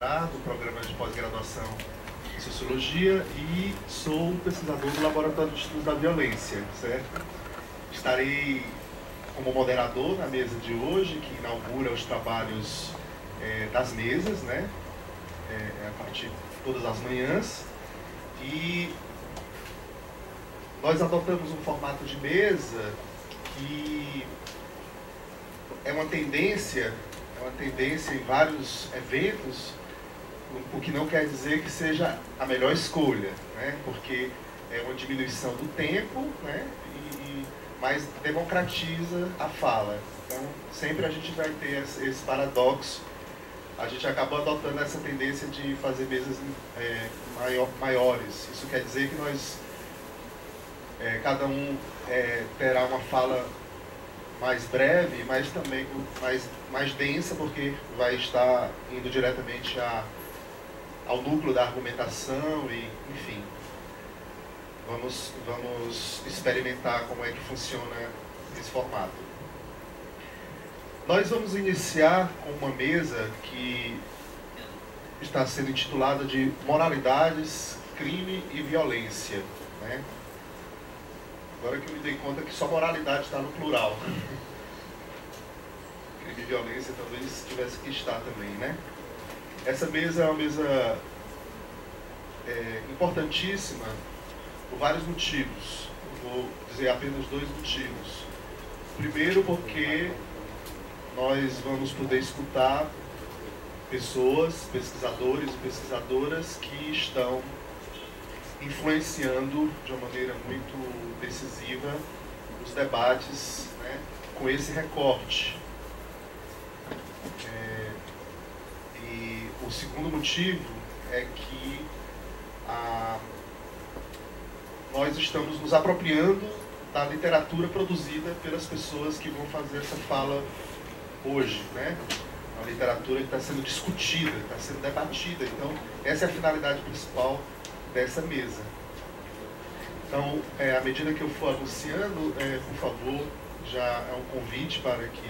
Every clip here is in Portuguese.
do programa de pós-graduação em Sociologia e sou pesquisador do Laboratório de Estudos da Violência, certo? Estarei como moderador na mesa de hoje, que inaugura os trabalhos das mesas, né? A partir de todas as manhãs. E nós adotamos um formato de mesa que é uma tendência em vários eventos, o que não quer dizer que seja a melhor escolha, né? Porque é uma diminuição do tempo, né? Mas democratiza a fala. Então, sempre a gente vai ter esse paradoxo. A gente acabou adotando essa tendência de fazer mesas maiores. Isso quer dizer que nós, cada um terá uma fala mais breve, mas também mais densa, porque vai estar indo diretamente ao núcleo da argumentação e, enfim. Vamos experimentar como é que funciona esse formato. Nós vamos iniciar com uma mesa que está sendo intitulada de Moralidades, Crime e Violência, né? Agora que eu me dei conta que só moralidade está no plural. Crime e violência talvez tivesse que estar também, né? Essa mesa é uma mesa importantíssima por vários motivos. Eu vou dizer apenas 2 motivos. Primeiro, porque nós vamos poder escutar pessoas, pesquisadores e pesquisadoras que estão influenciando de uma maneira muito decisiva os debates, né, com esse recorte. E o segundo motivo é que nós estamos nos apropriando da literatura produzida pelas pessoas que vão fazer essa fala hoje, né? Uma literatura que está sendo discutida, está sendo debatida. Então, essa é a finalidade principal dessa mesa. Então, à medida que eu for anunciando, por favor, já é um convite para que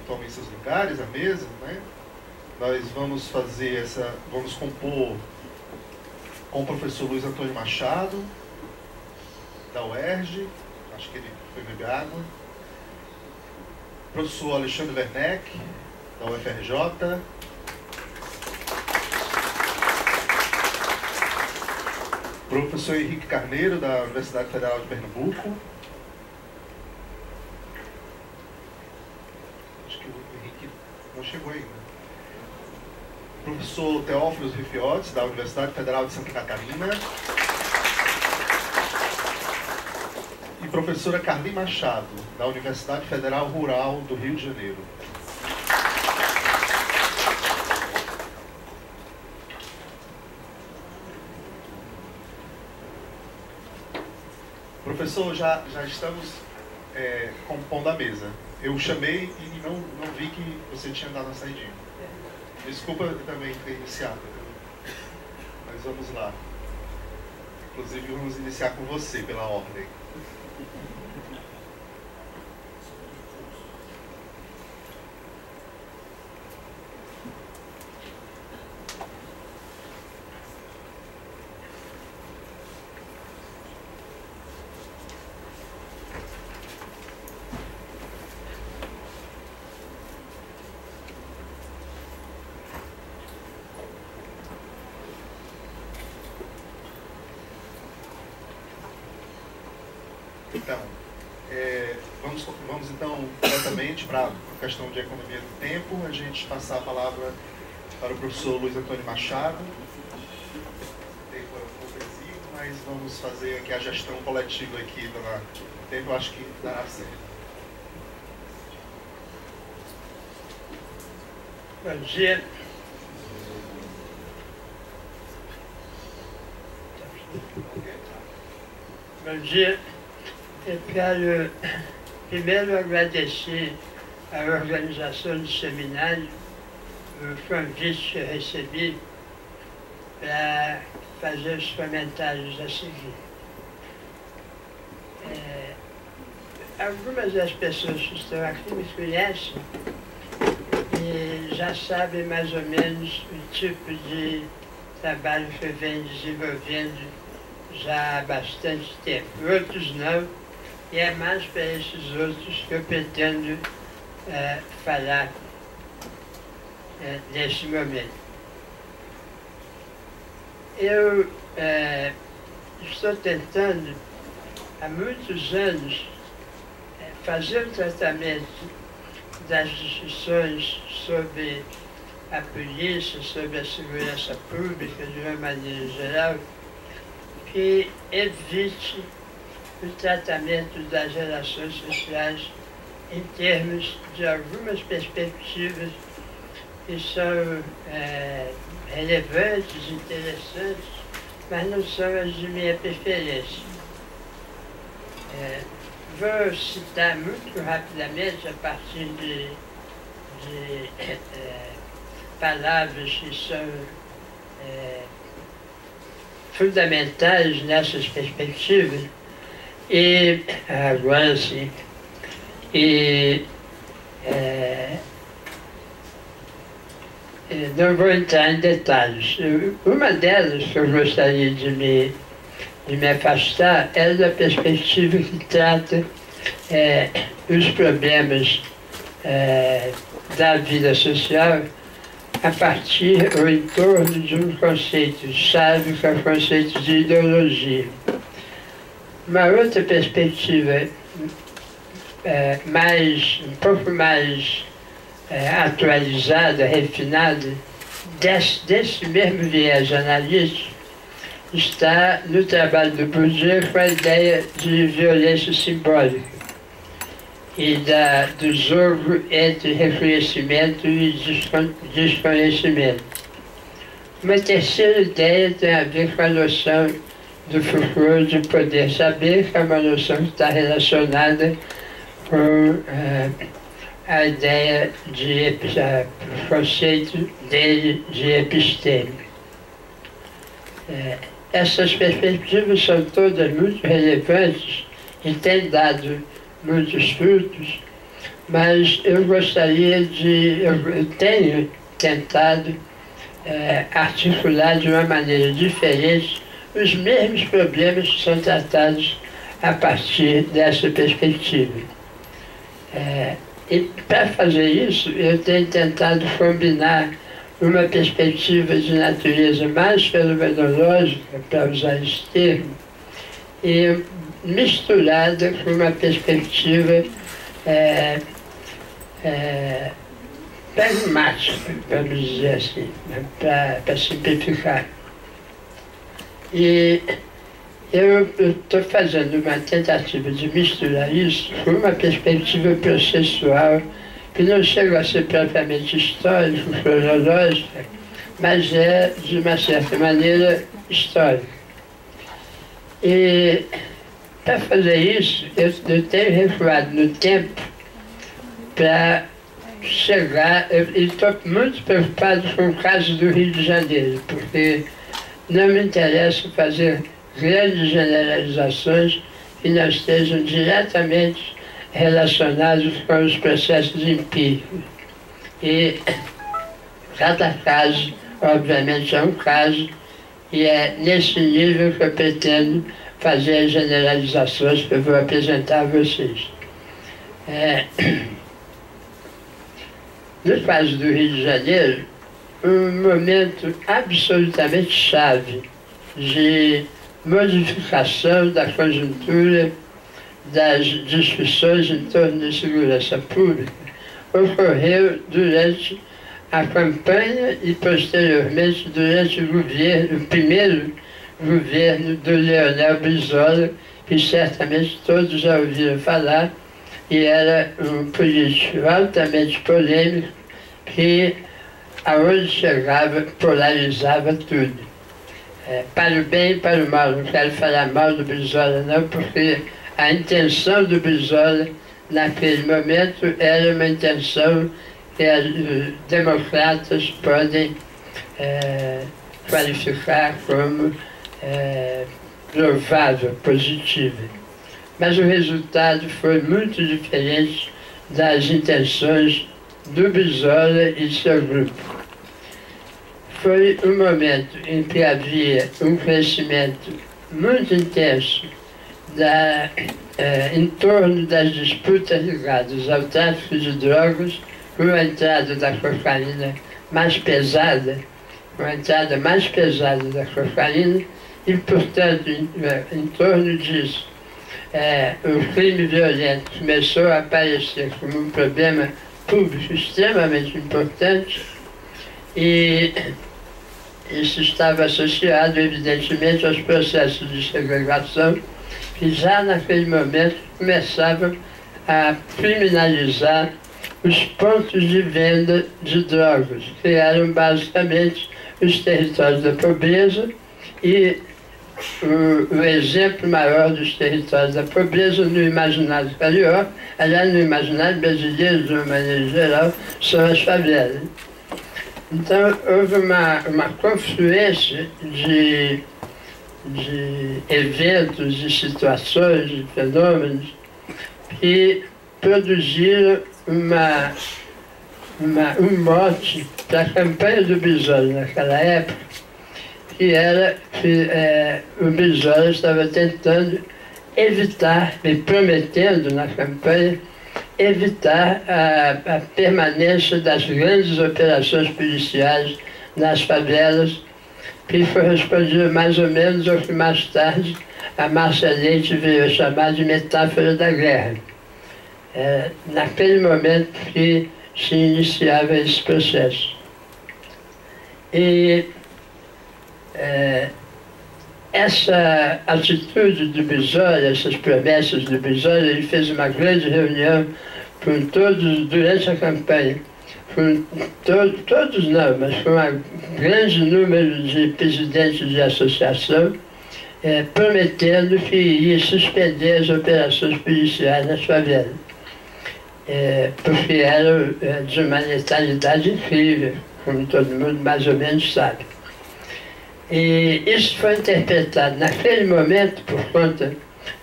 tomem seus lugares à mesa, né? Nós vamos vamos compor com o professor Luiz Antônio Machado, da UERJ, acho que ele foi beber água. Professor Alexandre Werneck, da UFRJ. Professor Henrique Carneiro, da Universidade Federal de Pernambuco. Acho que o Henrique não chegou ainda. Professor Teófilo Rifiotes, da Universidade Federal de Santa Catarina. E professora Carli Machado, da Universidade Federal Rural do Rio de Janeiro. Professor, já estamos compondo a mesa. Eu chamei e não vi que você tinha dado a saidinha. Desculpa também ter iniciado, mas vamos lá. Inclusive, vamos iniciar com você, pela ordem. Então, vamos então diretamente para a questão de economia do tempo. A gente passar a palavra para o professor Luiz Antônio Machado. O tempo é um pouco exíguo, mas vamos fazer aqui a gestão coletiva aqui do tempo, eu acho que dará certo. Bom dia. Bom dia. Eu quero primeiro agradecer à organização do seminário o convite que eu recebi para fazer os comentários a seguir. Algumas das pessoas que estão aqui me conhecem e já sabem mais ou menos o tipo de trabalho que eu venho desenvolvendo já há bastante tempo. Outros não, e é mais para esses outros que eu pretendo falar nesse momento. Eu estou tentando, há muitos anos, fazer o tratamento das discussões sobre a polícia, sobre a segurança pública, de uma maneira geral, que evite o tratamento das relações sociais em termos de algumas perspectivas que são relevantes, interessantes, mas não são as de minha preferência. Vou citar muito rapidamente, a partir de palavras que são fundamentais nessas perspectivas, e agora sim, não vou entrar em detalhes. Uma delas que eu gostaria de me afastar é da perspectiva que trata os problemas da vida social a partir ou em torno de um conceito chave, que é o conceito de ideologia. Uma outra perspectiva um pouco mais atualizada, refinada, desse mesmo viés analítico, está no trabalho do Bourdieu com a ideia de violência simbólica e do jogo entre reconhecimento e desconhecimento. Uma terceira ideia tem a ver com a noção do Foucault de poder saber, que é uma noção que está relacionada com a ideia o conceito dele de episteme. Essas perspectivas são todas muito relevantes e têm dado muitos frutos, mas eu tenho tentado articular de uma maneira diferente os mesmos problemas que são tratados a partir dessa perspectiva. E para fazer isso, eu tenho tentado combinar uma perspectiva de natureza mais fenomenológica, para usar esse termo, e misturada com uma perspectiva pragmática, vamos dizer assim, para simplificar. E eu estou fazendo uma tentativa de misturar isso com uma perspectiva processual que não chega a ser propriamente histórica, cronológica, mas é, de uma certa maneira, histórica. E, para fazer isso, eu tenho recuado no tempo para chegar... E estou muito preocupado com o caso do Rio de Janeiro, porque não me interessa fazer grandes generalizações que não estejam diretamente relacionados com os processos empíricos. E cada caso, obviamente, é um caso, e é nesse nível que eu pretendo fazer as generalizações que eu vou apresentar a vocês. No caso do Rio de Janeiro, um momento absolutamente chave de modificação da conjuntura das discussões em torno da segurança pública ocorreu durante a campanha e, posteriormente, durante o primeiro governo do Leonel Brizola, que certamente todos já ouviram falar, e era um político altamente polêmico que, aonde chegava, polarizava tudo. Para o bem e para o mal. Não quero falar mal do Brizola, não, porque a intenção do Brizola, naquele momento, era uma intenção que os democratas podem qualificar como louvável, positiva. Mas o resultado foi muito diferente das intenções do Brizola e seu grupo. Foi um momento em que havia um crescimento muito intenso em torno das disputas ligadas ao tráfico de drogas, com a entrada da cocaína mais pesada, com a entrada mais pesada da cocaína, e, portanto, em torno disso, o crime violento começou a aparecer como um problema público extremamente importante, e isso estava associado, evidentemente, aos processos de segregação que já naquele momento começavam a criminalizar os pontos de venda de drogas, que eram basicamente os territórios da pobreza, e o exemplo maior dos territórios da pobreza no imaginário carioca, aliás, no imaginário brasileiro de uma maneira geral, são as favelas. Então, houve uma confluência de eventos, de situações, de fenômenos que produziram um mote para a campanha do Brizola naquela época, que era que o Brizola estava tentando evitar, e prometendo na campanha, evitar a permanência das grandes operações policiais nas favelas, que foi respondido mais ou menos ao que mais tarde a Márcia Leite veio a chamar de metáfora da guerra. Naquele momento que se iniciava esse processo. E essa atitude do Brizola, essas promessas do Brizola, ele fez uma grande reunião com todos durante a campanha, com todos não, mas com um grande número de presidentes de associação, prometendo que ia suspender as operações policiais nas favelas, porque eram de uma letalidade incrível, como todo mundo mais ou menos sabe. E isso foi interpretado naquele momento, por conta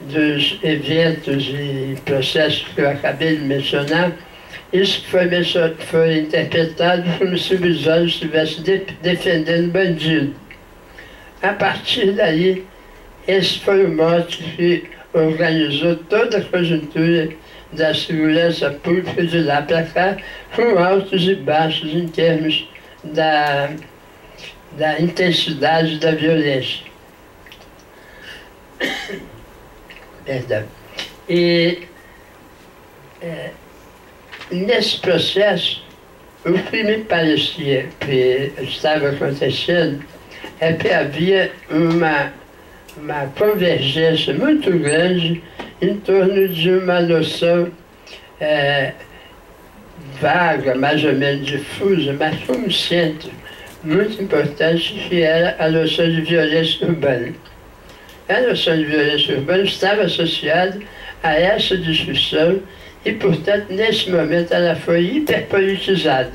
dos eventos e processos que eu acabei de mencionar, isso foi interpretado como se o Brizola estivesse defendendo bandido. A partir daí, esse foi o mote que organizou toda a conjuntura da segurança pública de lá para cá, com altos e baixos em termos da intensidade da violência. Perdão. E nesse processo, o que me parecia que estava acontecendo é que havia uma convergência muito grande em torno de uma noção vaga, mais ou menos difusa, mas como centro muito importante, que era a noção de violência urbana. A noção de violência urbana estava associada a essa discussão e, portanto, nesse momento ela foi hiperpolitizada.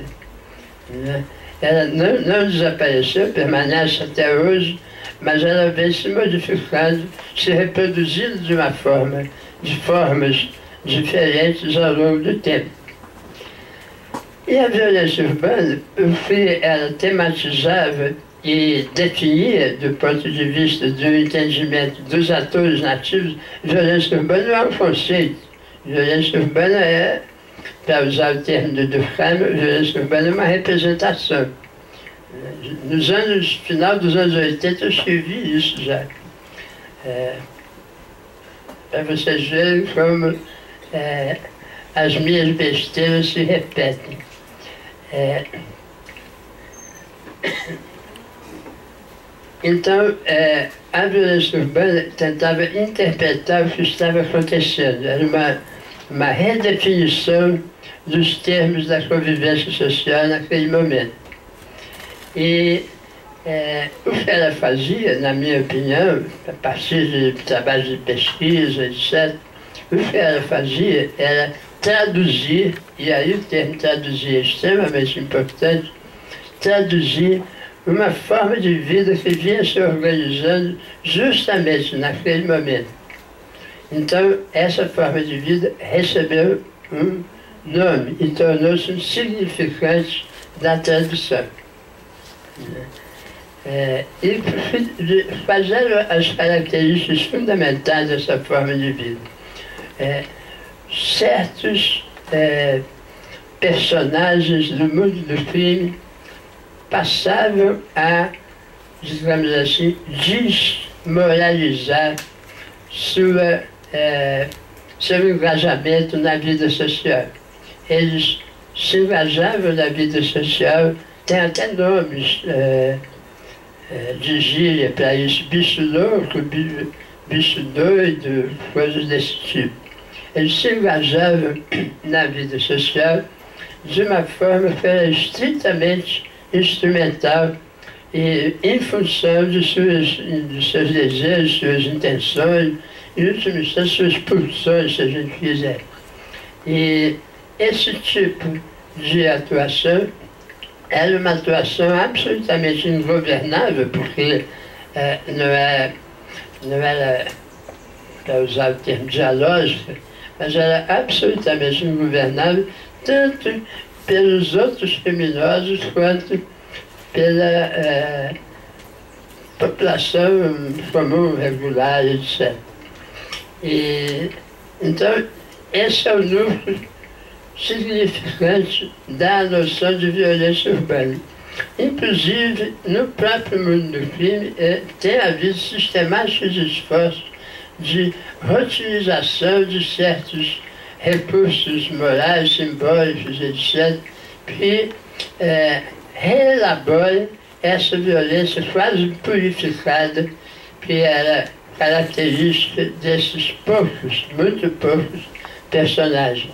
Ela não desapareceu, permanece até hoje, mas ela vem se modificando, se reproduzindo de formas diferentes ao longo do tempo. E a violência urbana, o que ela tematizava e definia do ponto de vista do entendimento dos atores nativos, violência urbana não é um conceito. Violência urbana é, para usar o termo do Durkheim, violência urbana é uma representação. Final dos anos 80 eu escrevi isso já. Para vocês verem como as minhas besteiras se repetem. Então, a violência urbana tentava interpretar o que estava acontecendo. Era uma redefinição dos termos da convivência social naquele momento. E o que ela fazia, na minha opinião, a partir de trabalhos de pesquisa, etc., o que ela fazia era traduzir, e aí o termo traduzir é extremamente importante, traduzir uma forma de vida que vinha se organizando justamente naquele momento. Então, essa forma de vida recebeu um nome e tornou-se um significante da tradução. E fazendo as características fundamentais dessa forma de vida. Certos personagens do mundo do crime passavam a, digamos assim, desmoralizar seu engajamento na vida social. Eles se engajavam na vida social, tem até nomes de gíria para isso, bicho louco, bicho doido, coisas desse tipo. Eles se engajavam na vida social de uma forma que era estritamente instrumental e em função de seus desejos, suas intenções, em última instância, suas pulsões, se a gente quiser. E esse tipo de atuação era uma atuação absolutamente ingovernável, porque não era, para usar o termo dialógica, mas era absolutamente ingovernável, tanto pelos outros criminosos quanto pela população comum, regular, etc. Então, esse é o núcleo significante da noção de violência urbana. Inclusive, no próprio mundo do crime, tem havido sistemáticos esforços de rotinização de certos recursos morais, simbólicos, etc., que reelaborem essa violência quase purificada que era característica desses poucos, muito poucos personagens.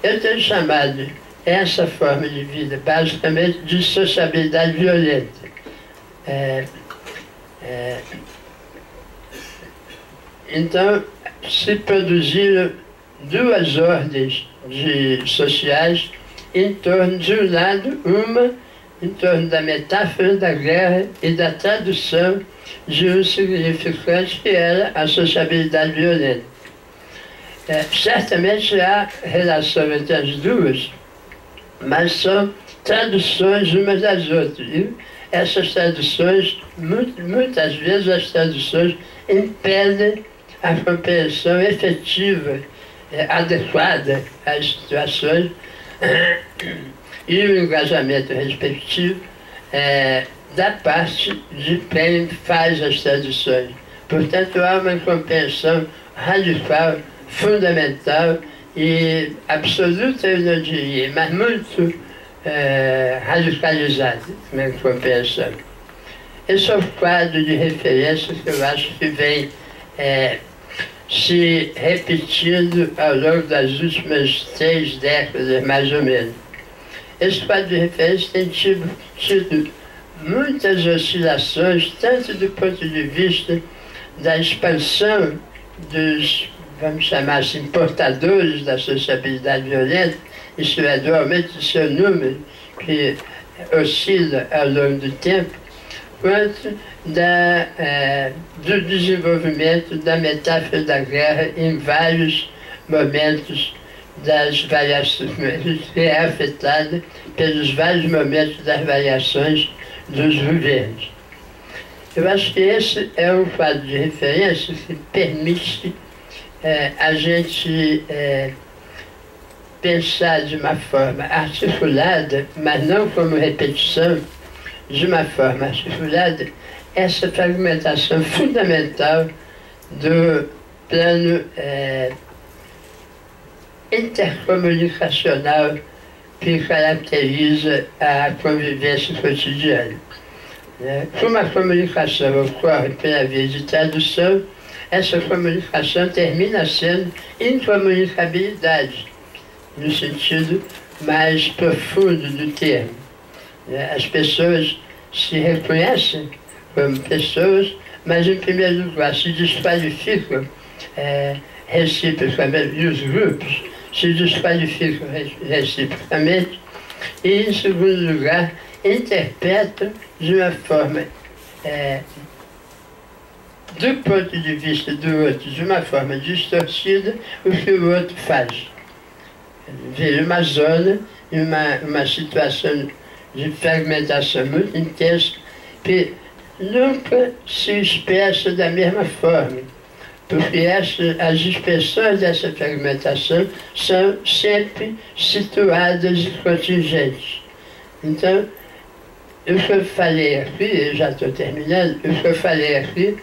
Eu tenho chamado essa forma de vida basicamente de sociabilidade violenta. Então, se produziram duas ordens sociais em torno, de um lado, uma em torno da metáfora da guerra e da tradução de um significante que era a sociabilidade violenta. Certamente há relação entre as duas, mas são traduções umas das outras. E essas traduções, muitas vezes as traduções impedem a compreensão efetiva, adequada às situações e o engajamento respectivo da parte de quem faz as traduções. Portanto, há uma compreensão radical, fundamental e absoluta, eu não diria, mas muito radicalizada na compreensão. Esse é o quadro de referência que eu acho que vem se repetindo ao longo das últimas 3 décadas, mais ou menos. Esse quadro de referência tem tido muitas oscilações, tanto do ponto de vista da expansão dos, vamos chamar assim, portadores da sociabilidade violenta, isto é, do aumento do seu número, que oscila ao longo do tempo, quanto do desenvolvimento da metáfora da guerra em vários momentos das variações, que é afetada pelos vários momentos das variações dos governos. Eu acho que esse é um quadro de referência que permite a gente pensar de uma forma articulada, mas não como repetição, de uma forma articulada, essa fragmentação fundamental do plano intercomunicacional que caracteriza a convivência cotidiana. Como a comunicação ocorre pela via de tradução, essa comunicação termina sendo incomunicabilidade, no sentido mais profundo do termo. As pessoas se reconhecem como pessoas, mas, em primeiro lugar, se desqualificam reciprocamente, e os grupos se desqualificam reciprocamente, e, em segundo lugar, interpretam de uma forma, do ponto de vista do outro, de uma forma distorcida, o que o outro faz. vive uma zona, uma situação de fragmentação muito intensa, que nunca se expressa da mesma forma, porque as expressões dessa fragmentação são sempre situadas e contingentes. Então, o que eu falei aqui, eu já estou terminando, o que eu falei aqui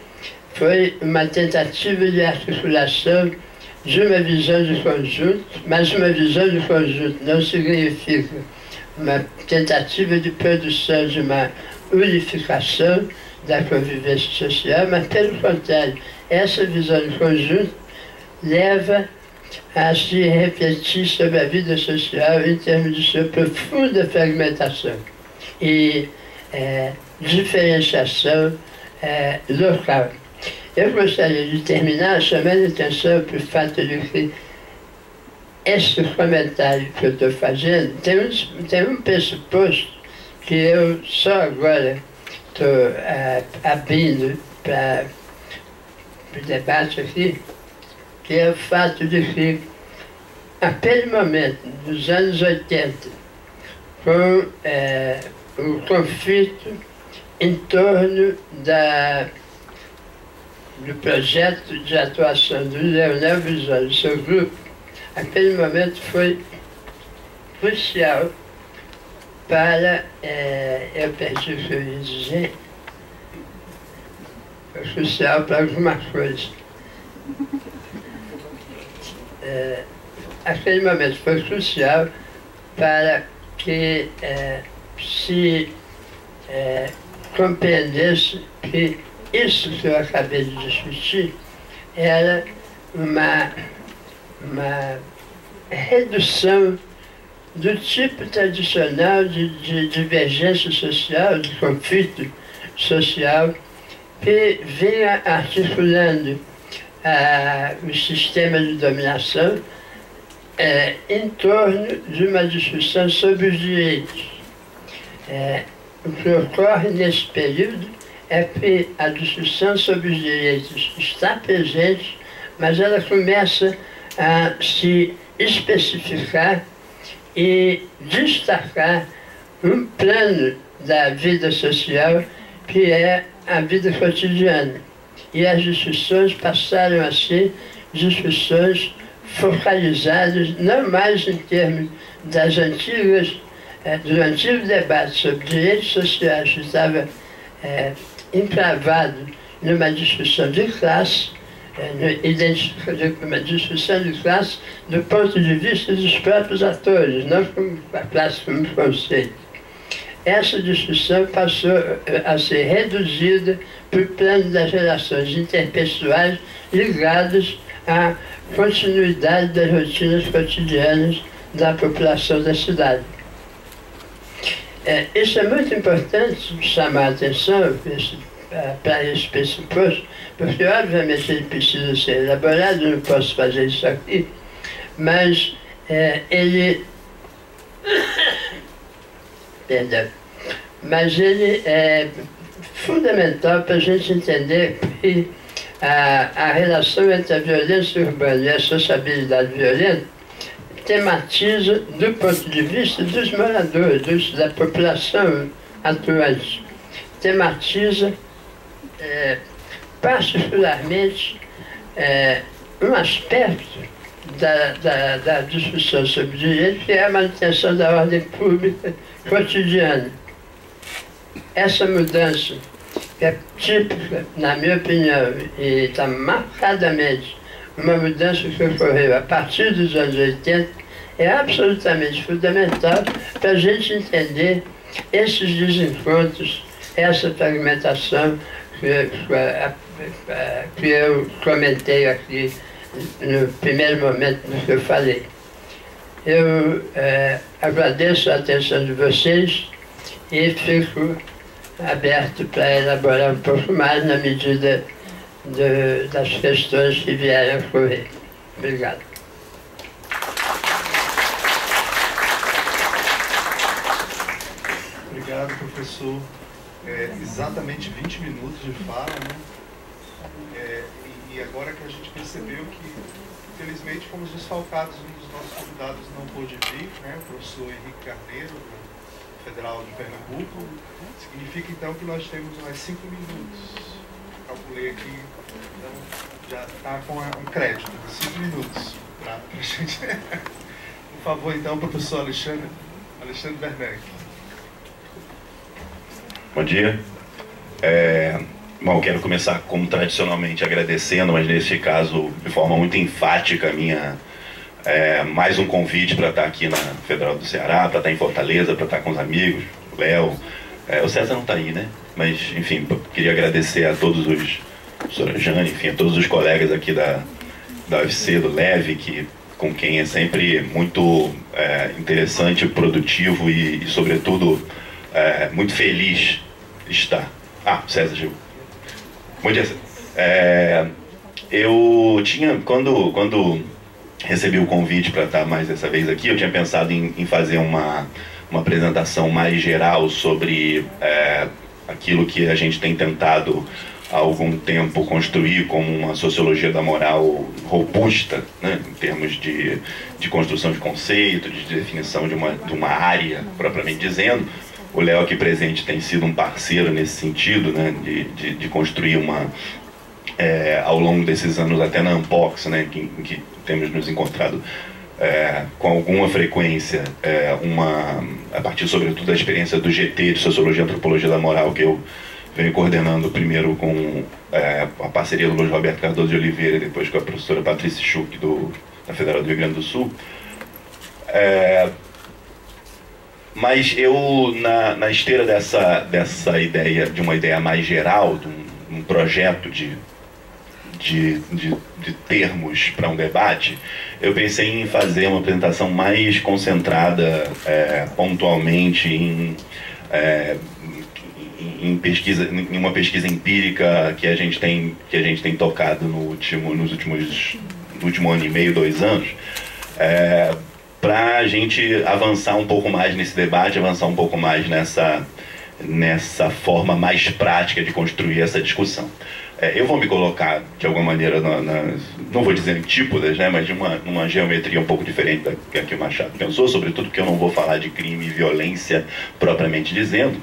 foi uma tentativa de articulação de uma visão de conjunto, mas uma visão de conjunto não significa uma tentativa de produção de uma unificação da convivência social, mas pelo contrário, essa visão de conjunto leva a se refletir sobre a vida social em termos de sua profunda fragmentação e diferenciação local. Eu gostaria de terminar chamando a atenção para o fato de que esse comentário que eu estou fazendo tem um pressuposto que eu só agora estou abrindo para o debate aqui, que é o fato de que, naquele momento, nos anos 80, com o conflito em torno do projeto de atuação do Leonel Brizola e seu grupo, aquele momento foi crucial para, eu perdi o que eu ia dizer, foi crucial para alguma coisa. Aquele momento foi crucial para que se compreendesse que isso que eu acabei de discutir era uma redução do tipo tradicional de divergência social, de conflito social, que vinha articulando o sistema de dominação em torno de uma discussão sobre os direitos. O que ocorre nesse período é que a discussão sobre os direitos está presente, mas ela começa a se especificar e destacar um plano da vida social que é a vida cotidiana. E as discussões passaram a ser discussões focalizadas não mais em termos dos antigos debates sobre direitos sociais, que estava encravado numa discussão de classe, uma discussão de classe do ponto de vista dos próprios atores, não como a classe como conceito. Essa discussão passou a ser reduzida para o plano das relações interpessoais ligadas à continuidade das rotinas cotidianas da população da cidade. Isso é muito importante chamar a atenção para esse pressuposto, porque obviamente ele precisa ser elaborado, eu não posso fazer isso aqui, mas ele é fundamental para a gente entender que a relação entre a violência urbana e a sociabilidade violenta tematiza do ponto de vista dos moradores, da população atuante, tematiza particularmente um aspecto da discussão sobre direito, que é a manutenção da ordem pública cotidiana. Essa mudança, que é típica, na minha opinião, e está marcadamente uma mudança que ocorreu a partir dos anos 80, é absolutamente fundamental para a gente entender esses desencontros, essa fragmentação que eu comentei aqui no primeiro momento do que eu falei. Eu agradeço a atenção de vocês e fico aberto para elaborar um pouco mais na medida das questões que vierem a ocorrer. Obrigado. Obrigado, professor. Exatamente 20 minutos de fala, né? E agora que a gente percebeu que, infelizmente, fomos desfalcados, um dos nossos convidados não pôde vir, né, o professor Henrique Carneiro, do Federal de Pernambuco, significa então que nós temos mais 5 minutos. Calculei aqui, então já está com um crédito de 5 minutos para a gente. Por favor, então, professor Alexandre Bernanke. Bom dia. Bom, quero começar, como tradicionalmente, agradecendo, mas neste caso, de forma muito enfática, mais um convite para estar aqui na Federal do Ceará, para estar em Fortaleza, para estar com os amigos, o Léo. O César não está aí, né? Mas, enfim, queria agradecer a todos os, professora Jane, enfim, a todos os colegas aqui da UFC, do LEVE, com quem é sempre muito interessante, produtivo e sobretudo, muito feliz estar. César Gil. Bom dia. Eu tinha, quando recebi o convite para estar mais dessa vez aqui, eu tinha pensado em fazer uma apresentação mais geral sobre aquilo que a gente tem tentado há algum tempo construir como uma sociologia da moral robusta, né, em termos de construção de conceito, de definição de uma área propriamente dizendo. O Léo aqui presente tem sido um parceiro nesse sentido, né, de construir ao longo desses anos, até na Unbox, né, em que temos nos encontrado com alguma frequência, a partir sobretudo da experiência do GT, de Sociologia e Antropologia da Moral, que eu venho coordenando primeiro com a parceria do Luiz Roberto Cardoso de Oliveira e depois com a professora Patrícia Schuch, da Federal do Rio Grande do Sul. Mas eu, na esteira dessa ideia, de uma ideia mais geral, de um projeto de termos para um debate, eu pensei em fazer uma apresentação mais concentrada pontualmente em uma pesquisa empírica que a gente tem tocado no último ano e meio, 2 anos, para a gente avançar um pouco mais nesse debate, avançar um pouco mais nessa forma mais prática de construir essa discussão. Eu vou me colocar, de alguma maneira, não vou dizer antípodas, né, mas numa geometria um pouco diferente da que o Machado pensou, sobretudo porque eu não vou falar de crime e violência propriamente dizendo.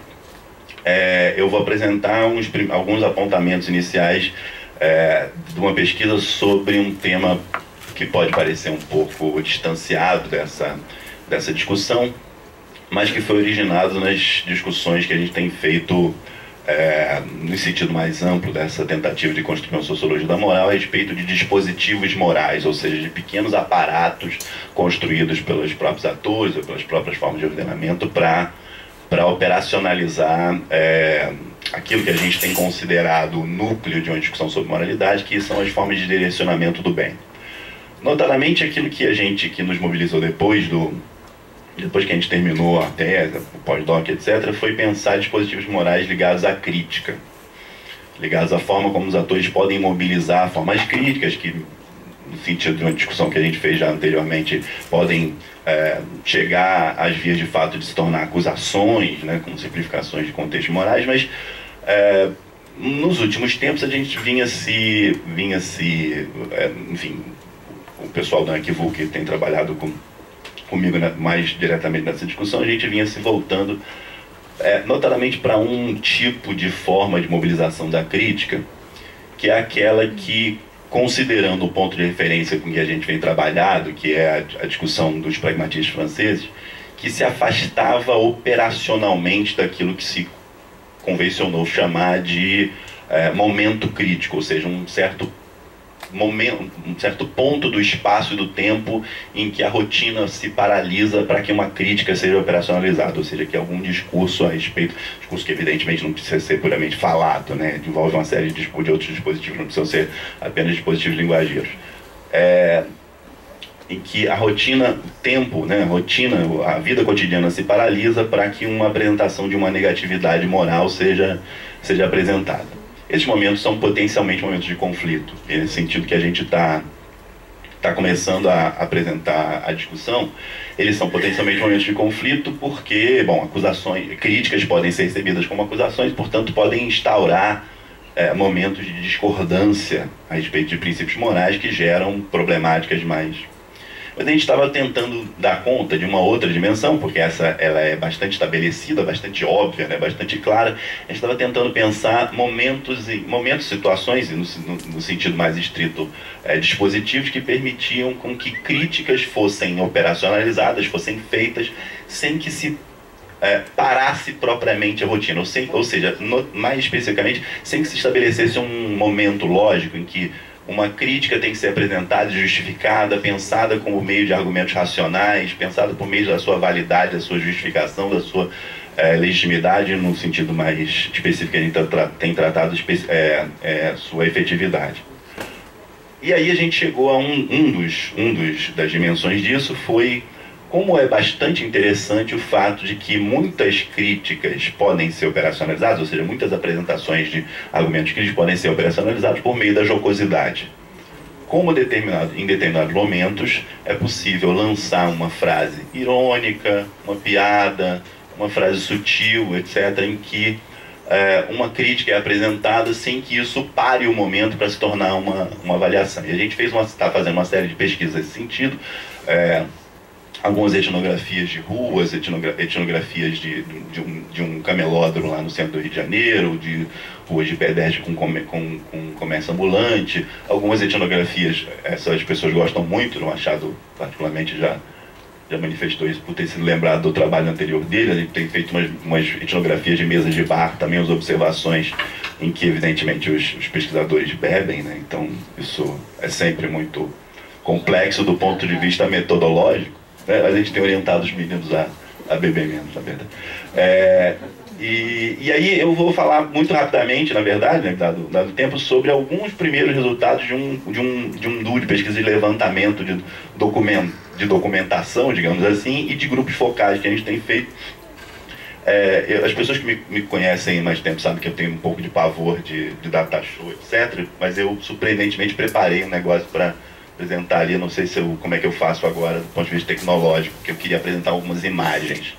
Eu vou apresentar alguns apontamentos iniciais de uma pesquisa sobre um tema que pode parecer um pouco distanciado dessa discussão, mas que foi originado nas discussões que a gente tem feito no sentido mais amplo dessa tentativa de construir uma sociologia da moral a respeito de dispositivos morais, ou seja, de pequenos aparatos construídos pelos próprios atores ou pelas próprias formas de ordenamento para operacionalizar aquilo que a gente tem considerado o núcleo de uma discussão sobre moralidade, que são as formas de direcionamento do bem. Notadamente, aquilo que nos mobilizou depois que a gente terminou a tese, o pós-doc, etc., foi pensar dispositivos morais ligados à crítica, ligados à forma como os atores podem mobilizar formas críticas, que, no sentido de uma discussão que a gente fez já anteriormente, podem chegar às vias de fato de se tornar acusações, né, com simplificações de contextos morais, mas nos últimos tempos a gente vinha se enfim, o pessoal da Anquivu, que tem trabalhado comigo mais diretamente nessa discussão, a gente vinha se voltando notadamente para um tipo de forma de mobilização da crítica, que é aquela que, considerando o ponto de referência com que a gente vem trabalhado, que é a discussão dos pragmatistas franceses, que se afastava operacionalmente daquilo que se convencionou chamar de momento crítico, ou seja, um certo ponto do espaço e do tempo em que a rotina se paralisa para que uma crítica seja operacionalizada, ou seja, que algum discurso a respeito, discurso que evidentemente não precisa ser puramente falado, né, envolve uma série de outros dispositivos, não precisam ser apenas dispositivos linguageiros, em que a rotina, o tempo, né, a vida cotidiana se paralisa para que uma apresentação de uma negatividade moral seja apresentada. Esses momentos são potencialmente momentos de conflito, e nesse sentido que a gente está começando a apresentar a discussão, eles são potencialmente momentos de conflito porque, bom, críticas podem ser recebidas como acusações, portanto podem instaurar momentos de discordância a respeito de princípios morais que geram problemáticas mais. Mas a gente estava tentando dar conta de uma outra dimensão, porque ela é bastante estabelecida, bastante óbvia, né, bastante clara. A gente estava tentando pensar momentos, situações, e no sentido mais estrito, dispositivos que permitiam com que críticas fossem operacionalizadas, fossem feitas, sem que se parasse propriamente a rotina, ou seja, mais especificamente, sem que se estabelecesse um momento lógico em que uma crítica tem que ser apresentada e justificada, pensada por meio de argumentos racionais, pensada por meio da sua validade, da sua justificação, da sua legitimidade, no sentido mais específico que a gente tem tratado, sua efetividade. E aí a gente chegou a das dimensões disso, foi como é bastante interessante o fato de que muitas críticas podem ser operacionalizadas, ou seja, muitas apresentações de argumentos críticos podem ser operacionalizadas por meio da jocosidade. Como em determinados momentos é possível lançar uma frase irônica, uma piada, uma frase sutil, etc., em que uma crítica é apresentada sem que isso pare o momento para se tornar uma avaliação. E a gente está fazendo uma série de pesquisas nesse sentido, algumas etnografias de ruas, etnografias de um camelódromo lá no centro do Rio de Janeiro, de ruas de pedestre com comércio ambulante, algumas etnografias, essas pessoas gostam muito, o Machado particularmente já manifestou isso por ter sido lembrado do trabalho anterior dele. A gente tem feito umas etnografias de mesas de bar, também as observações em que evidentemente os pesquisadores bebem, né? Então isso é sempre muito complexo do ponto de vista metodológico. A gente tem orientado os meninos a beber menos, na verdade. E aí eu vou falar muito rapidamente, na verdade, né, dado o tempo, sobre alguns primeiros resultados de um duo de pesquisa de levantamento de documentação, digamos assim, e de grupos focais que a gente tem feito. As pessoas que me conhecem há mais tempo sabem que eu tenho um pouco de pavor de data show, etc., mas eu surpreendentemente preparei um negócio para apresentar ali. Não sei como é que eu faço agora do ponto de vista tecnológico, porque eu queria apresentar algumas imagens.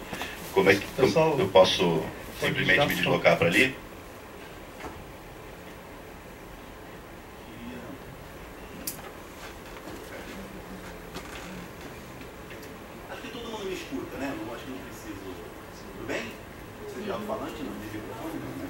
Como é que eu posso simplesmente me deslocar para ali? Acho que todo mundo me escuta, né? Acho que não preciso. Tudo bem? Você de alto-falante, não? De microfone, não, né?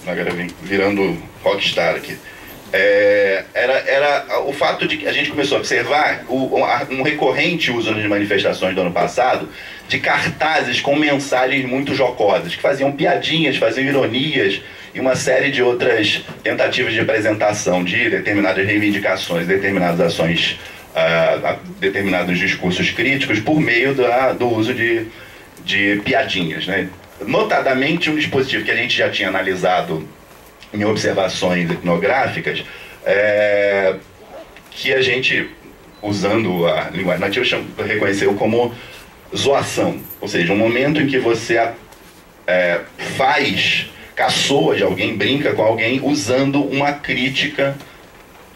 Agora virando rockstar aqui. Era o fato de que a gente começou a observar um recorrente uso nas manifestações do ano passado de cartazes com mensagens muito jocosas, que faziam piadinhas, faziam ironias e uma série de outras tentativas de apresentação de determinadas reivindicações, determinadas ações, determinados discursos críticos por meio do uso de piadinhas, né? Notadamente um dispositivo que a gente já tinha analisado em observações etnográficas, que a gente, usando a linguagem nativa, reconheceu como zoação. Ou seja, um momento em que você caçoa de alguém, brinca com alguém, usando uma crítica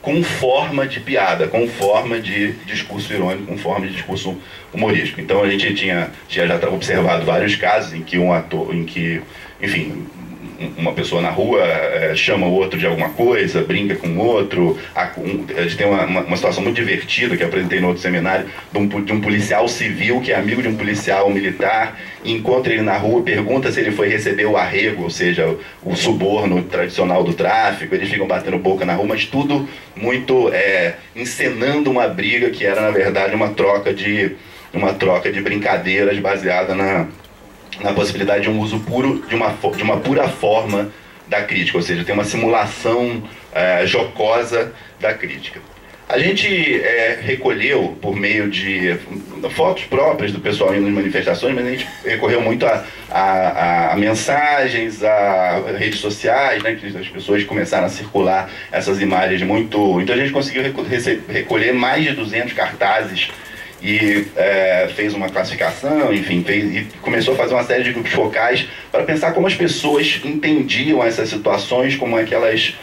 com forma de piada, com forma de discurso irônico, com forma de discurso humorístico. Então a gente tinha já observado vários casos em que enfim, uma pessoa na rua chama o outro de alguma coisa, brinca com o outro. A gente tem uma situação muito divertida que eu apresentei no outro seminário, de um policial civil que é amigo de um policial militar, e encontra ele na rua, pergunta se ele foi receber o arrego, ou seja, o suborno tradicional do tráfico. Eles ficam batendo boca na rua, mas tudo muito encenando uma briga que era, na verdade, uma troca de brincadeiras baseada na possibilidade de um uso puro, de uma pura forma da crítica, ou seja, tem uma simulação jocosa da crítica. A gente recolheu, por meio de fotos próprias do pessoal indo nas manifestações, mas a gente recorreu muito a mensagens, a redes sociais, né, que as pessoas começaram a circular essas imagens muito... Então a gente conseguiu recolher mais de 200 cartazes e fez uma classificação, enfim, e começou a fazer uma série de grupos focais para pensar como as pessoas entendiam essas situações, como é que elas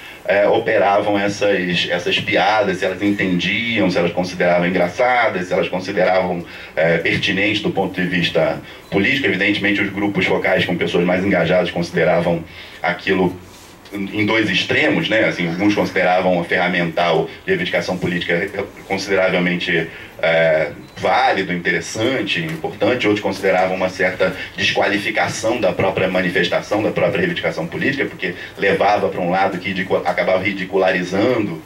operavam essas piadas, se elas entendiam, se elas consideravam engraçadas, se elas consideravam pertinentes do ponto de vista político. Evidentemente, os grupos focais com pessoas mais engajadas consideravam aquilo em dois extremos, né? Assim, alguns consideravam ferramental de reivindicação política consideravelmente válido, interessante, importante. Outros consideravam uma certa desqualificação da própria manifestação, da própria reivindicação política, porque levava para um lado que acabava ridicularizando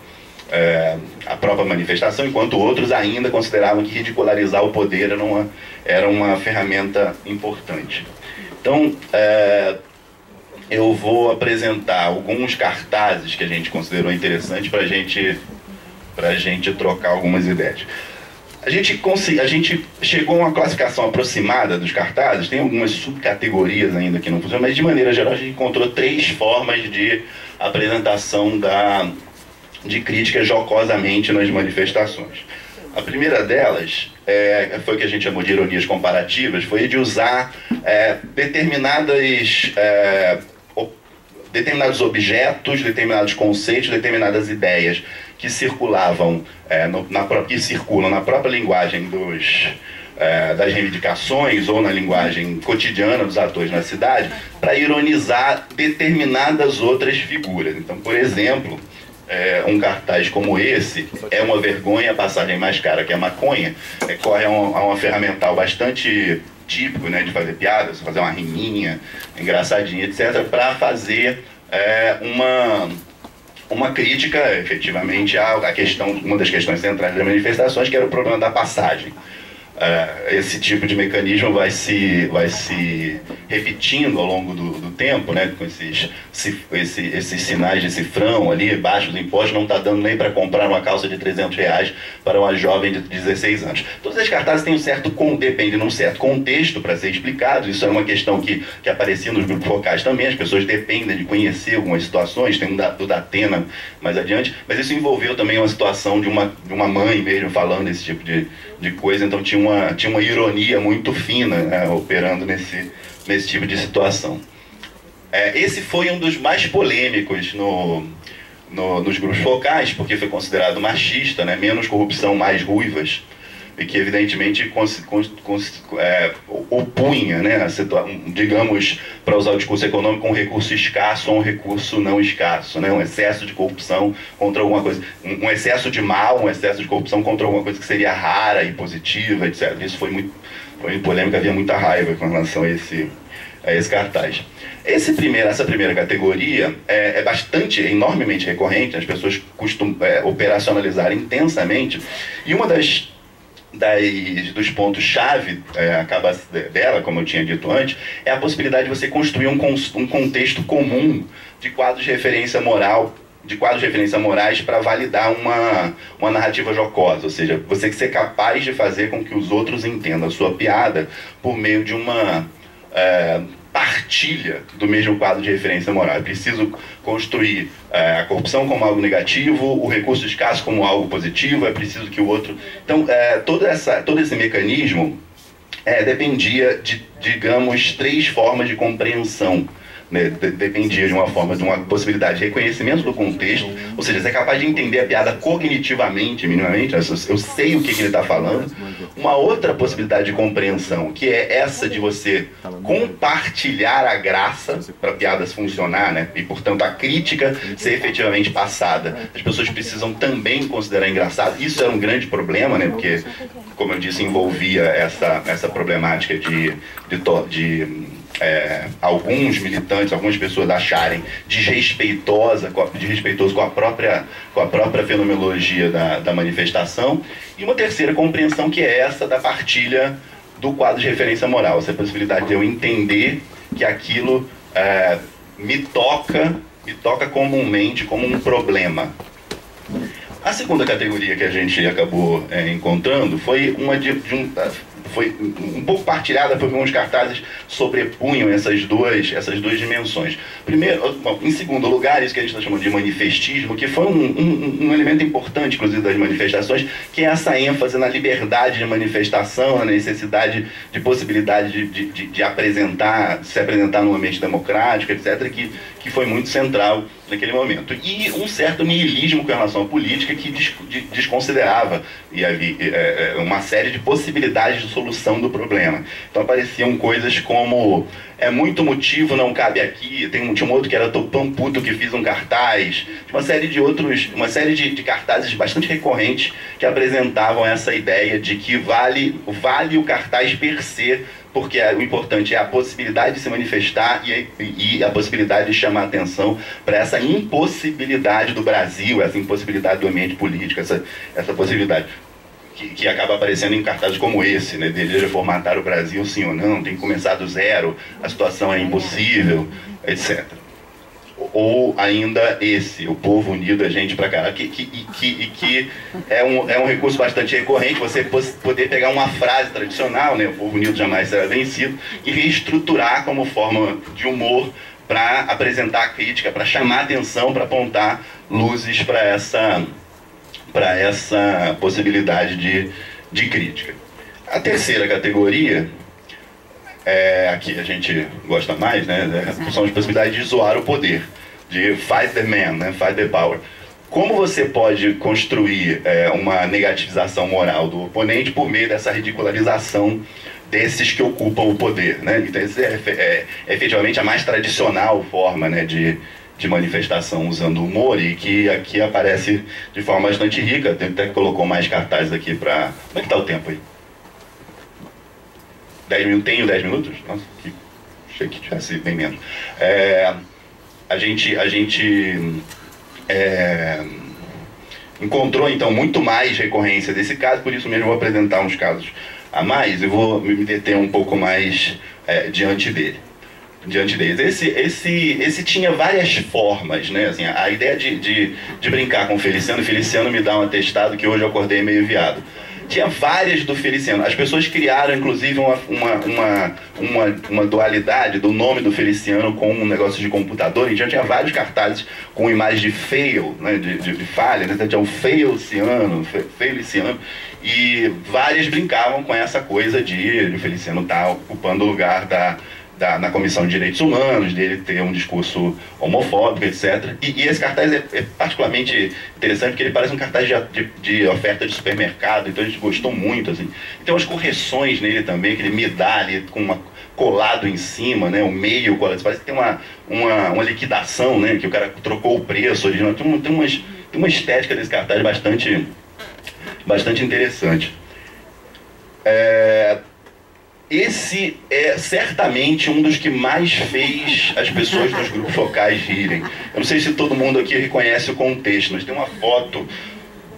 a própria manifestação, enquanto outros ainda consideravam que ridicularizar o poder era uma ferramenta importante. Então, eu vou apresentar alguns cartazes que a gente considerou interessante para a gente trocar algumas ideias. A gente chegou a uma classificação aproximada dos cartazes, tem algumas subcategorias ainda que não funcionam, mas de maneira geral a gente encontrou 3 formas de apresentação de crítica jocosamente nas manifestações. A primeira delas foi o que a gente chamou de ironias comparativas, foi de usar determinados objetos, determinados conceitos, determinadas ideias que circulavam, que circulam na própria linguagem das reivindicações ou na linguagem cotidiana dos atores na cidade, para ironizar determinadas outras figuras. Então, por exemplo, um cartaz como esse, é uma vergonha a passagem mais cara que a maconha, corre a uma ferramental bastante típico, né, de fazer piadas, fazer uma riminha engraçadinha, etc., para fazer uma crítica, efetivamente, uma das questões centrais das manifestações, que era o problema da passagem. Esse tipo de mecanismo vai se repetindo ao longo do tempo, né, com esses sinais de cifrão ali, baixos impostos, não está dando nem para comprar uma calça de R$300 para uma jovem de 16 anos. Todos esses cartazes têm dependem de um certo contexto para ser explicado. Isso é uma questão que aparecia nos grupos focais também. As pessoas dependem de conhecer algumas situações, tem do Datena mais adiante, mas isso envolveu também uma situação de uma mãe mesmo falando esse tipo de coisa, então tinha uma ironia muito fina, né, operando nesse tipo de situação. Esse foi um dos mais polêmicos nos grupos focais, porque foi considerado machista, né, menos corrupção, mais ruivas, e que evidentemente opunha, né, digamos, para usar o discurso econômico, um recurso escasso ou um recurso não escasso, né, um excesso de corrupção contra alguma coisa, um excesso de mal, um excesso de corrupção contra alguma coisa que seria rara e positiva, etc. Isso foi muito polêmico, havia muita raiva com relação a esse cartaz. Essa primeira categoria é enormemente recorrente, as pessoas costumam operacionalizar intensamente, e uma dos pontos-chave dela, como eu tinha dito antes, é a possibilidade de você construir um contexto comum de quadros de referência morais para validar uma narrativa jocosa, ou seja, você ser capaz de fazer com que os outros entendam a sua piada por meio de uma partilha do mesmo quadro de referência moral. É preciso construir a corrupção como algo negativo, o recurso escasso como algo positivo, é preciso que o outro... Então, todo esse mecanismo dependia de, digamos, 3 formas de compreensão né, dependia de uma forma, de uma possibilidade de reconhecimento do contexto, ou seja, você é capaz de entender a piada cognitivamente, minimamente, eu sei o que ele está falando. Uma outra possibilidade de compreensão, que é essa de você compartilhar a graça para piadas funcionar, né, e portanto a crítica ser efetivamente passada. As pessoas precisam também considerar engraçado. Isso era um grande problema, né, porque, como eu disse, envolvia essa problemática de alguns militantes, algumas pessoas acharem desrespeitoso com a própria fenomenologia da manifestação, e uma terceira compreensão, que é essa da partilha do quadro de referência moral, essa possibilidade de eu entender que aquilo me toca comumente como um problema. A segunda categoria que a gente acabou encontrando foi foi um pouco partilhada, porque alguns cartazes sobrepunham essas duas dimensões. Primeiro, em segundo lugar, isso que a gente está chamando de manifestismo, que foi um elemento importante, inclusive, das manifestações, que é essa ênfase na liberdade de manifestação, na necessidade de possibilidade de se apresentar num ambiente democrático, etc., que foi muito central naquele momento. E um certo niilismo com relação à política que desconsiderava uma série de possibilidades de solução do problema. Então apareciam coisas como muito motivo, não cabe aqui. Tinha um outro que era tô tão puto que fiz um cartaz. Uma série de cartazes bastante recorrentes que apresentavam essa ideia de que vale o cartaz per se, porque o importante é a possibilidade de se manifestar e a possibilidade de chamar a atenção para essa impossibilidade do Brasil, essa impossibilidade do ambiente político, essa possibilidade que acaba aparecendo em cartazes como esse, né? Deseja formatar o Brasil, sim ou não, tem que começar do zero, a situação é impossível, etc. Ou ainda esse, o povo unido é gente pra caralho, que é um recurso bastante recorrente, você poder pegar uma frase tradicional, né, o povo unido jamais será vencido, e reestruturar como forma de humor para apresentar a crítica, para chamar a atenção, para apontar luzes para essa possibilidade de crítica. A terceira categoria, a que a gente gosta mais, né, são as possibilidades de zoar o poder, de fight the man, né, fight the power. Como você pode construir uma negativização moral do oponente por meio dessa ridicularização desses que ocupam o poder, né? Então, essa é efetivamente a mais tradicional forma, né, de manifestação usando humor, e que aqui aparece de forma bastante rica. Tem até que colocou mais cartazes aqui para... Como é que está o tempo aí? 10 minutos? Tenho 10 minutos? Nossa, achei que tivesse bem menos. A gente encontrou, então, muito mais recorrência desse caso, por isso mesmo eu vou apresentar uns casos a mais e vou me deter um pouco mais diante deles. Esse tinha várias formas, né? Assim, a ideia de brincar com o Feliciano me dá um atestado que hoje eu acordei meio viado. Tinha várias do Feliciano. As pessoas criaram, inclusive, uma dualidade do nome do Feliciano com um negócio de computador. Então tinha vários cartazes com imagens de fail, né? de falha, né? Então, tinha um Feliciano, e várias brincavam com essa coisa de o Feliciano estar ocupando o lugar na Comissão de Direitos Humanos, dele ter um discurso homofóbico, etc. E esse cartaz é particularmente interessante porque ele parece um cartaz de oferta de supermercado, então a gente gostou muito, assim. Tem umas correções nele também, que ele me dá ali com colado em cima, né, o meio colado, parece que tem uma liquidação, né, que o cara trocou o preço original. Tem uma estética desse cartaz bastante interessante. Esse é certamente um dos que mais fez as pessoas dos grupos locais rirem. Eu não sei se todo mundo aqui reconhece o contexto, mas tem uma foto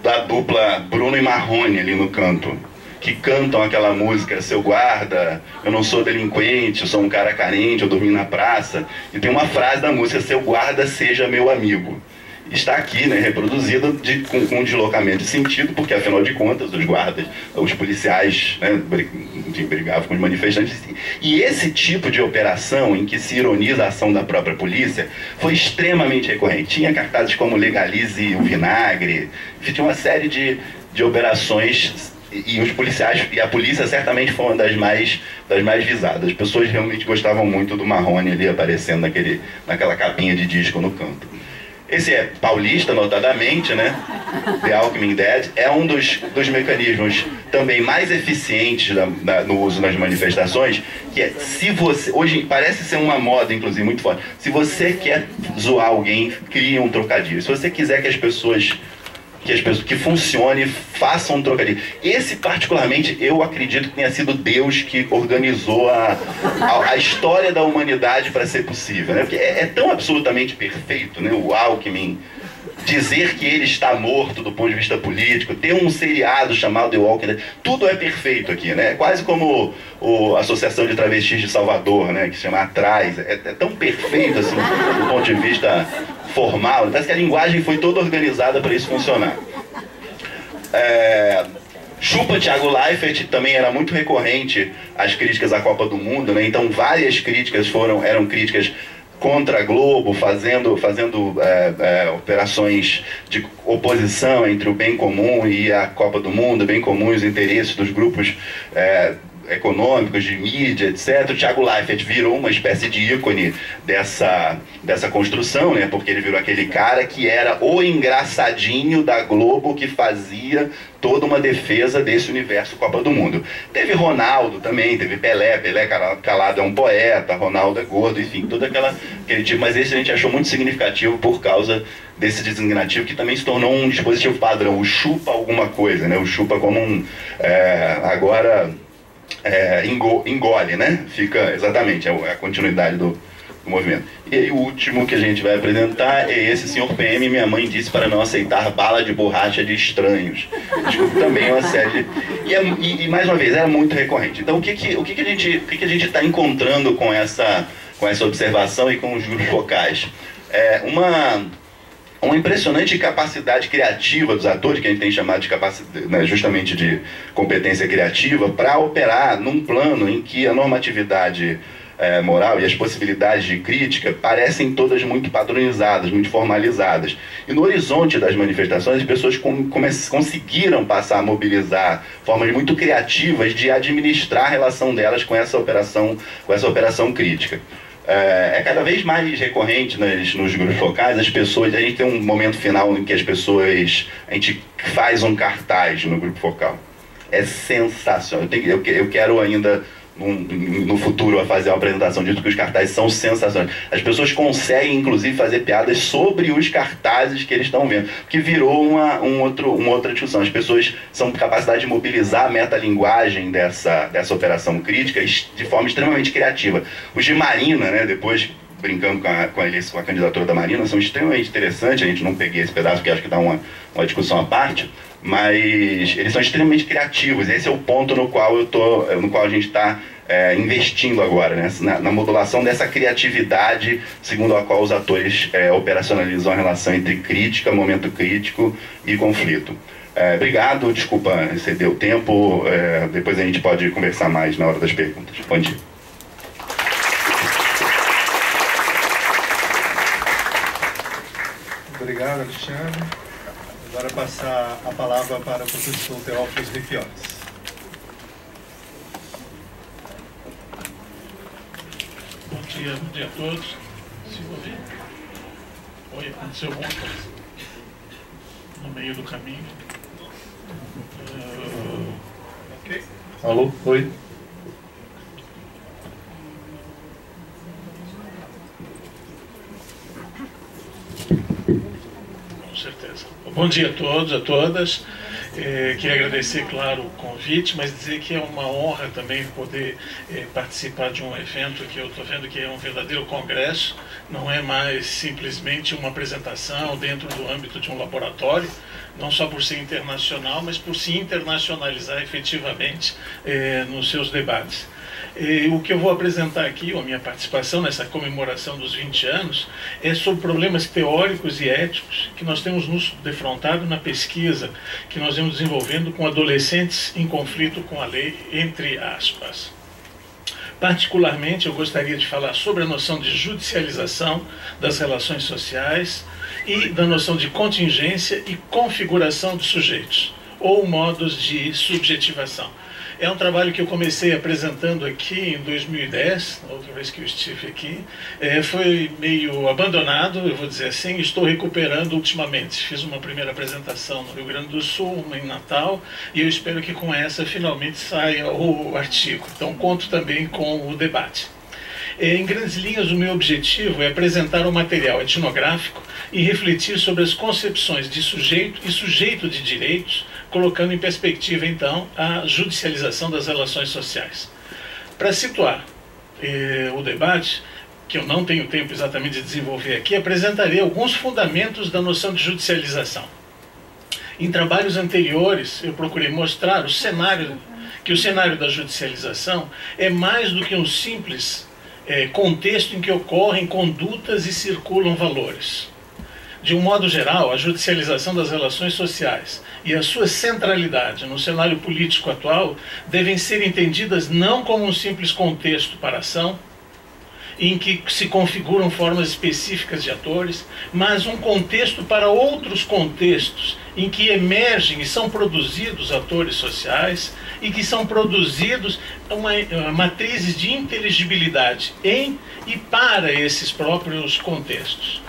da dupla Bruno e Marrone ali no canto, que cantam aquela música, seu guarda, eu não sou delinquente, eu sou um cara carente, eu dormi na praça. E tem uma frase da música, seu guarda seja meu amigo. Está aqui, né, reproduzida com um deslocamento de sentido, porque afinal de contas os guardas, os policiais, né, brigavam com os manifestantes. E esse tipo de operação em que se ironiza a ação da própria polícia foi extremamente recorrente. Tinha cartazes como legalize o vinagre, tinha uma série de operações e os policiais, e a polícia certamente foi uma das mais visadas. As pessoas realmente gostavam muito do Marrone ali aparecendo naquela capinha de disco no canto. Esse é paulista, notadamente, né? The Alckmin Dead é um dos mecanismos também mais eficientes no uso nas manifestações, que é, se você, hoje parece ser uma moda, inclusive, muito forte, se você quer zoar alguém, crie um trocadilho. Se você quiser que as pessoas que funcione, façam um trocadilho. Esse, particularmente, eu acredito que tenha sido Deus que organizou a história da humanidade para ser possível, né? Porque é tão absolutamente perfeito, né? O Alckmin dizer que ele está morto do ponto de vista político, ter um seriado chamado The Walking Dead, tudo é perfeito aqui, né? Quase como a Associação de Travestis de Salvador, né? Que se chama Atrás. É tão perfeito, assim, do ponto de vista formal. Parece que a linguagem foi toda organizada para isso funcionar. Chupa Thiago Leifert também era muito recorrente às críticas à Copa do Mundo, né? Então várias críticas eram críticas contra a Globo, fazendo operações de oposição entre o bem comum e a Copa do Mundo, bem comum e os interesses dos grupos econômicos, de mídia, etc. O Thiago Leifert virou uma espécie de ícone dessa construção, né? Porque ele virou aquele cara que era o engraçadinho da Globo que fazia toda uma defesa desse universo Copa do Mundo. Teve Ronaldo também, teve Pelé calado é um poeta, Ronaldo é gordo, enfim, todo aquele tipo, mas esse a gente achou muito significativo por causa desse designativo que também se tornou um dispositivo padrão, o chupa alguma coisa, né? O chupa como agora engole, né? Fica exatamente, é a continuidade do movimento. E aí o último que a gente vai apresentar é esse senhor PM, minha mãe disse para não aceitar bala de borracha de estranhos. Desculpa, também é uma série e mais uma vez, era muito recorrente. Então o que a gente está encontrando com essa observação e com os grupos focais? Uma impressionante capacidade criativa dos atores, que a gente tem chamado de capacidade, né, justamente de competência criativa, para operar num plano em que a normatividade moral e as possibilidades de crítica parecem todas muito padronizadas, muito formalizadas. E no horizonte das manifestações, as pessoas conseguiram passar a mobilizar formas muito criativas de administrar a relação delas com essa operação crítica. É cada vez mais recorrente nos grupos focais, a gente tem um momento final em que a gente faz um cartaz no grupo focal. É sensacional. Eu quero ainda no futuro a fazer uma apresentação disso, porque os cartazes são sensacionais. As pessoas conseguem, inclusive, fazer piadas sobre os cartazes que eles estão vendo, que virou uma outra discussão. As pessoas são capacidade de mobilizar a metalinguagem dessa operação crítica de forma extremamente criativa. Os de Marina, né, depois brincando com a candidatura da Marina, são extremamente interessantes. A gente não peguei esse pedaço, porque acho que dá uma discussão à parte, mas eles são extremamente criativos. Esse é o ponto no qual a gente está investindo agora, né? na modulação dessa criatividade segundo a qual os atores operacionalizam a relação entre crítica, momento crítico e conflito. Obrigado, desculpa exceder o tempo, depois a gente pode conversar mais na hora das perguntas. Bom dia. Obrigado, Alexandre. Agora passar a palavra para o professor Teófilo Rifiones. Bom dia a todos. Se ouvir. Oi, aconteceu alguma coisa no meio do caminho. Ok. Alô? Oi? Com certeza. Bom dia a todos, a todas. Queria agradecer, claro, o convite, mas dizer que é uma honra também poder participar de um evento que eu estou vendo que é um verdadeiro congresso, não é mais simplesmente uma apresentação dentro do âmbito de um laboratório, não só por ser internacional, mas por se internacionalizar efetivamente nos seus debates. O que eu vou apresentar aqui, a minha participação nessa comemoração dos 20 anos, é sobre problemas teóricos e éticos que nós temos nos defrontado na pesquisa que nós vemos desenvolvendo com adolescentes em conflito com a lei, entre aspas. Particularmente, eu gostaria de falar sobre a noção de judicialização das relações sociais e da noção de contingência e configuração de sujeitos. ou modos de subjetivação. É um trabalho que eu comecei apresentando aqui em 2010, a outra vez que eu estive aqui. Foi meio abandonado, eu vou dizer assim, estou recuperando ultimamente. Fiz uma primeira apresentação no Rio Grande do Sul, uma em Natal, e eu espero que com essa finalmente saia o artigo. Então conto também com o debate. Em grandes linhas, o meu objetivo é apresentar um material etnográfico e refletir sobre as concepções de sujeito e sujeito de direitos, colocando em perspectiva, então, a judicialização das relações sociais. Para situar o debate, que eu não tenho tempo exatamente de desenvolver aqui, apresentarei alguns fundamentos da noção de judicialização. Em trabalhos anteriores, eu procurei mostrar que o cenário da judicialização é mais do que um simples contexto em que ocorrem condutas e circulam valores. De um modo geral, a judicialização das relações sociais e a sua centralidade no cenário político atual devem ser entendidas não como um simples contexto para a ação, em que se configuram formas específicas de atores, mas um contexto para outros contextos, em que emergem e são produzidos atores sociais e que são produzidos matrizes de inteligibilidade em e para esses próprios contextos.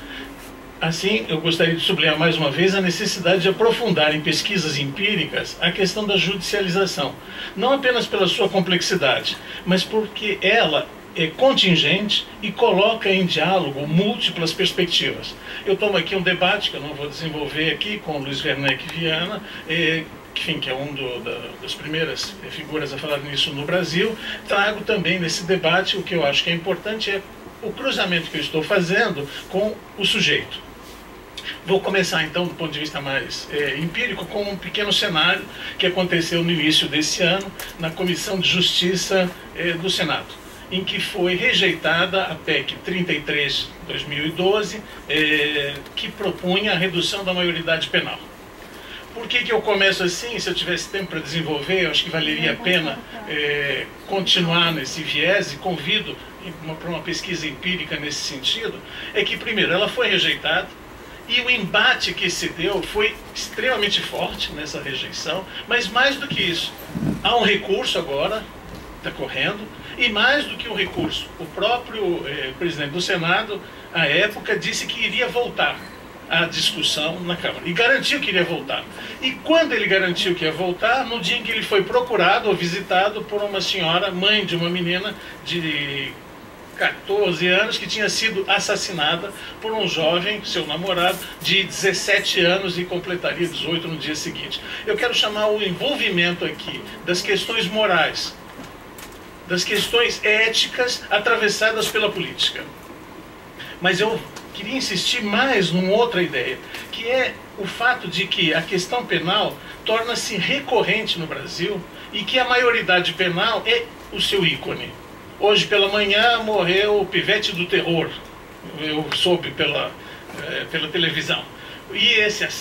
Assim, eu gostaria de sublinhar mais uma vez a necessidade de aprofundar em pesquisas empíricas a questão da judicialização, não apenas pela sua complexidade, mas porque ela é contingente e coloca em diálogo múltiplas perspectivas. Eu tomo aqui um debate, que eu não vou desenvolver aqui, com o Luiz Werneck Viana, enfim, que é das primeiras figuras a falar nisso no Brasil. Trago também nesse debate, o que eu acho que é importante é o cruzamento que eu estou fazendo com o sujeito. Vou começar então do ponto de vista mais empírico com um pequeno cenário que aconteceu no início desse ano na Comissão de Justiça do Senado, em que foi rejeitada a PEC 33/2012, que propunha a redução da maioridade penal. Por que eu começo assim? Se eu tivesse tempo para desenvolver, eu acho que valeria a pena continuar nesse viés, e convido para uma pesquisa empírica nesse sentido. É que, primeiro, ela foi rejeitada, e o embate que se deu foi extremamente forte nessa rejeição, mas mais do que isso, há um recurso agora, está correndo, e mais do que um recurso, o próprio presidente do Senado, à época, disse que iria voltar à discussão na Câmara, e garantiu que iria voltar. E quando ele garantiu que ia voltar, no dia em que ele foi procurado ou visitado por uma senhora, mãe de uma menina de 14 anos, que tinha sido assassinada por um jovem, seu namorado, de 17 anos, e completaria 18 no dia seguinte. Eu quero chamar o envolvimento aqui das questões morais, das questões éticas atravessadas pela política. Mas eu queria insistir mais numa outra ideia, que é o fato de que a questão penal torna-se recorrente no Brasil e que a maioridade penal é o seu ícone. Hoje pela manhã morreu o pivete do terror, eu soube pela televisão. E esse